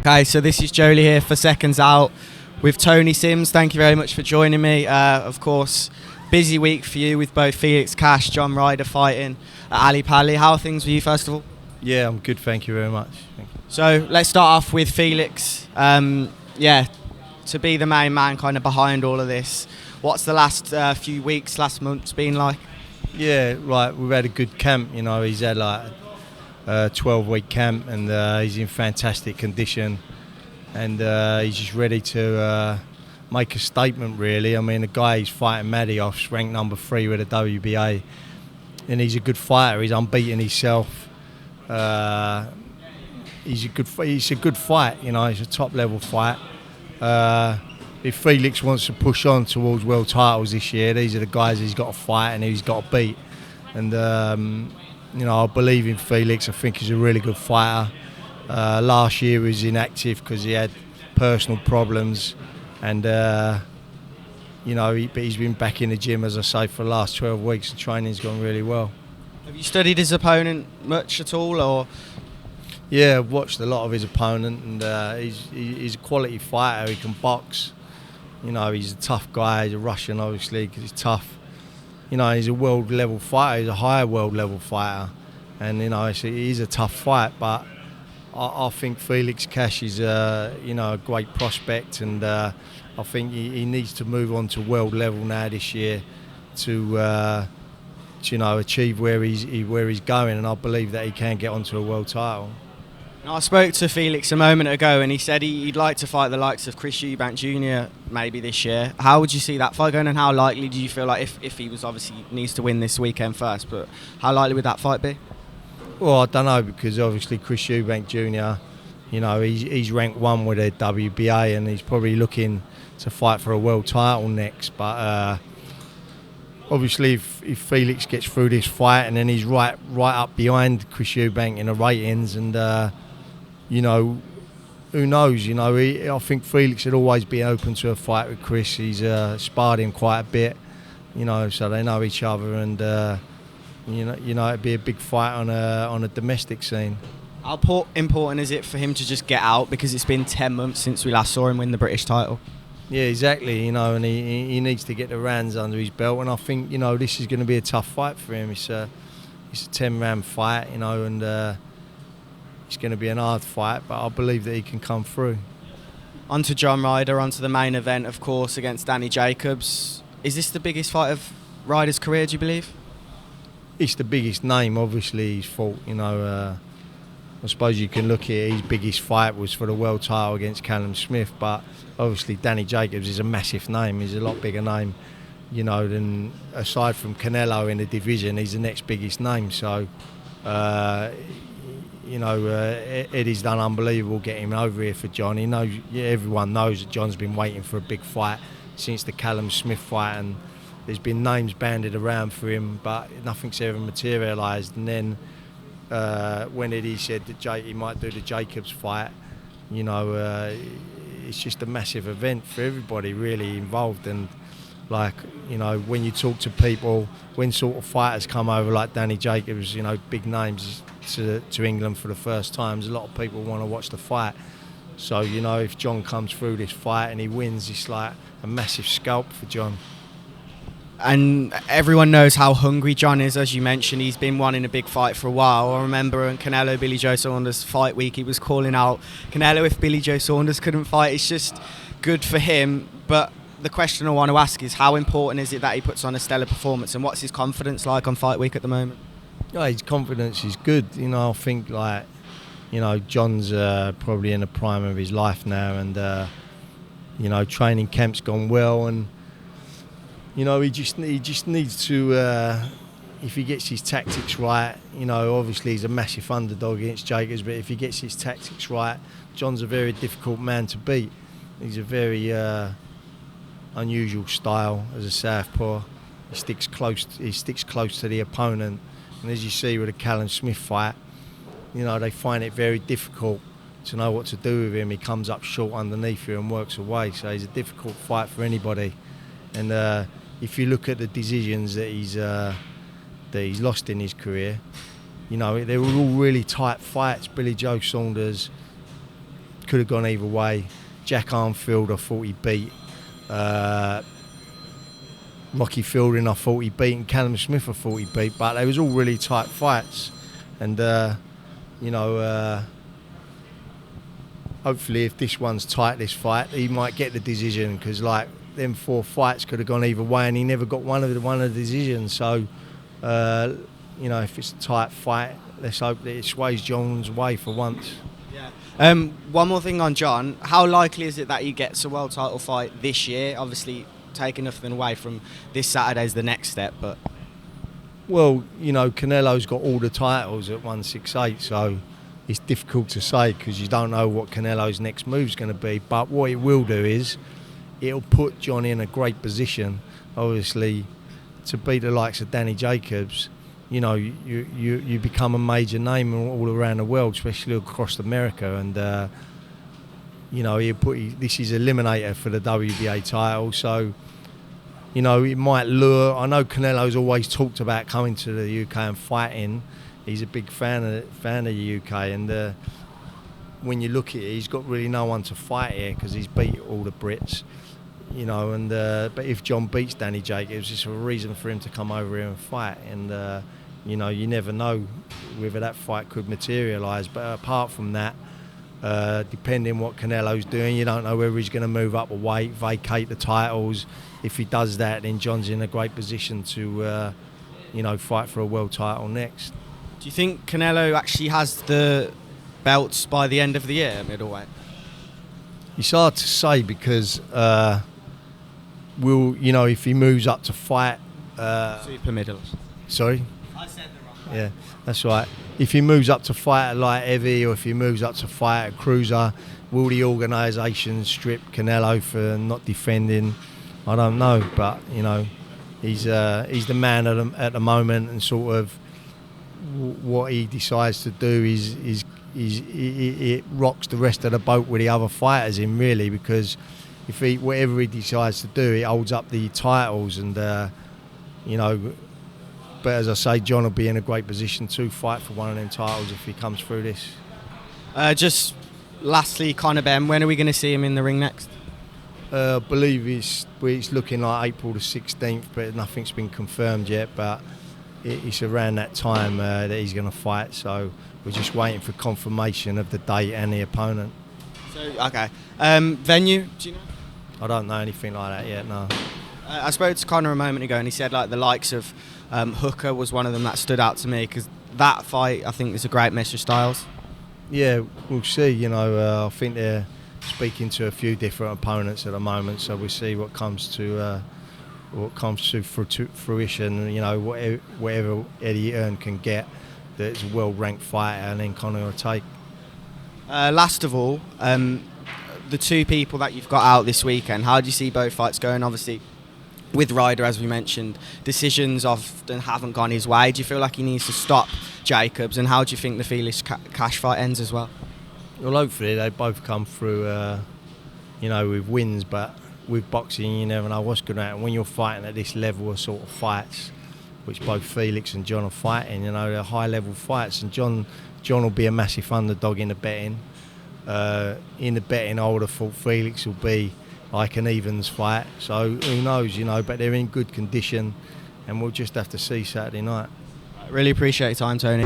Okay, so this is Joe Leigh here for Seconds Out with Tony SIMS. Thank you very much for joining me. Of course, busy week for you with both Felix Cash, Ryder fighting at Ali Pali. How are things with you, first of all? Yeah, I'm good, thank you very much. Thank you. So let's start off with Felix. To be the main man kind of behind all of this, what's the last few weeks, last months been like? Yeah, right, we've had a good camp, you know, he's had like a 12-week camp and he's in fantastic condition and he's just ready to make a statement really. I mean, the guy he's fighting Madioff's ranked number 3 with the WBA and he's a good fighter, he's unbeaten himself. It's a good fight, you know, it's a top level fight. If Felix wants to push on towards world titles this year, these are the guys he's got to fight and he's got to beat. And you know, I believe in Felix. I think he's a really good fighter. Last year he was inactive because he had personal problems, and you know, but he's been back in the gym, as I say, for the last 12 weeks. The training's gone really well. Have you studied his opponent much at all, or? Yeah, I've watched a lot of his opponent, and he's a quality fighter. He can box. You know, he's a tough guy. He's a Russian, obviously, because he's tough. You know, he's a world level fighter. He's a higher world level fighter, and you know, it is a tough fight. But I think Felix Cash is you know, a great prospect, and I think he needs to move on to world level now this year to you know, achieve where he's going, and I believe that he can get onto a world title. I spoke to Felix a moment ago and he said he'd like to fight the likes of Eubank Jr. maybe this year. How would you see that fight going, and how likely do you feel like, if he was obviously needs to win this weekend first, but how likely would that fight be? Well, I don't know, because obviously Eubank Jr., you know, he's ranked 1 with the WBA and he's probably looking to fight for a world title next. But obviously if Felix gets through this fight and then he's right up behind Eubank in the ratings, and you know, who knows? You know, I think Felix had always been open to a fight with Chris. He's sparred him quite a bit, you know, so they know each other, and you know, it'd be a big fight on a domestic scene. How important is it for him to just get out, because it's been 10 months since we last saw him win the British title? Yeah, exactly. You know, and he needs to get the rounds under his belt, and I think, you know, this is going to be a tough fight for him. It's a 10-round fight, you know, and it's going to be an hard fight, but I believe that he can come through. On to Ryder, on to the main event, of course, against Danny Jacobs. Is this the biggest fight of Ryder's career, do you believe? It's the biggest name, obviously, he's fought. You know, I suppose you can look at it, his biggest fight was for the world title against Callum Smith, but obviously Danny Jacobs is a massive name. He's a lot bigger name, you know, than, aside from CANELO in the division, he's the next biggest name. So, you know, Eddie's done unbelievable getting him over here for John. He knows, yeah, everyone knows that John's been waiting for a big fight since the Callum Smith fight, and there's been names banded around for him, but nothing's ever materialised. And then when Eddie said that he might do the Jacobs fight, you know, it's just a massive event for everybody really involved. And like, you know, when you talk to people, when sort of fighters come over like Danny Jacobs, you know, big names to England for the first time, a lot of people want to watch the fight. So, you know, if John comes through this fight and he wins, it's like a massive scalp for John. And everyone knows how hungry John is, as you mentioned. He's been wanting a big fight for a while. I remember in CANELO, Billy Joe Saunders fight week, he was calling out CANELO if Billy Joe Saunders couldn't fight. It's just good for him. But the question I want to ask is, how important is it that he puts on a stellar performance, and what's his confidence like on fight week at the moment? Yeah, his confidence is good. You know, I think, like, you know, John's probably in the prime of his life now, and you know, training camp's gone well, and you know, he just needs to, if he gets his tactics right, you know, obviously he's a massive underdog against Jacobs, but if he gets his tactics right, John's a very difficult man to beat. He's a very unusual style as a southpaw. He sticks close to the opponent, and as you see with the Callum Smith fight, you know, they find it very difficult to know what to do with him. He comes up short underneath you and works away, so he's a difficult fight for anybody. And if you look at the decisions that he's lost in his career, you know, they were all really tight fights. Billy Joe Saunders, could have gone either way. Jack Armfield, I thought he beat. Rocky Fielding, I thought he beat, and Callum Smith, I thought he beat. But they was all really tight fights, and hopefully, if this one's tight, this fight, he might get the decision, because like them 4 fights could have gone either way, and he never got one of the decisions. So, if it's a tight fight, let's hope that it sways John's way for once. Yeah. One more thing on John. How likely is it that he gets a world title fight this year? Obviously, taking nothing away from this Saturday's the next step, but. Well, Canelo's got all the titles at 168, so it's difficult to say, because you don't know what Canelo's next move's going to be. But what it will do is it'll put John in a great position, obviously, to beat the likes of Danny Jacobs. You become a major name all around the world, especially across America, and this is eliminator for the WBA title, so it might lure. I know Canelo's always talked about coming to the UK and fighting. He's a big fan of the UK, and when you look at it, he's got really no one to fight here, because he's beat all the Brits, but if John beats Danny Jacobs, it's a reason for him to come over here and fight, and you never know whether that fight could materialise. But apart from that, depending what Canelo's doing, you don't know whether he's going to move up a weight, vacate the titles. If he does that, then John's in a great position to fight for a world title next. Do you think Canelo actually has the belts by the end of the year, middleweight? It's hard to say, because if he moves up to fight super middles. Sorry? I said the wrong way. Yeah, that's right. If he moves up to fight at light heavy, or if he moves up to fight at cruiser, will the organisation strip Canelo for not defending? I don't know, but he's the man at the moment, and sort of what he decides to do is it rocks the rest of the boat with the other fighters in, really, because if whatever he decides to do, it holds up the titles, and but as I say, John will be in a great position to fight for one of them titles if he comes through this. Just lastly, Conor Benn, when are we going to see him in the ring next? I believe it's looking like April the 16th, but nothing's been confirmed yet, but it's around that time that he's going to fight, so we're just waiting for confirmation of the date and the opponent. So, okay. Venue, do you know? I don't know anything like that yet, no. I spoke to Conor a moment ago, and he said like the likes of Hooker was one of them that stood out to me, because that fight, I think, is a great mess of styles. Yeah, we'll see. I think they're speaking to a few different opponents at the moment, so we'll see what comes to fruition. Whatever Eddie Earn can get, that's a well-ranked fighter, and then Conor will take. Last of all, the 2 people that you've got out this weekend, how do you see both fights going? Obviously, with Ryder, as we mentioned, decisions often haven't gone his way. Do you feel like he needs to stop Jacobs, and how do you think the Felix Cash fight ends as well? Well, hopefully they both come through, with wins, but with boxing, you never know what's going to happen. When you're fighting at this level of sort of fights, which both Felix and John are fighting, they're high-level fights, and John will be a massive underdog in the betting. In the betting, I would have thought Felix will be like an evens fight, so who knows, but they're in good condition, and we'll just have to see Saturday night. Really appreciate your time, Tony.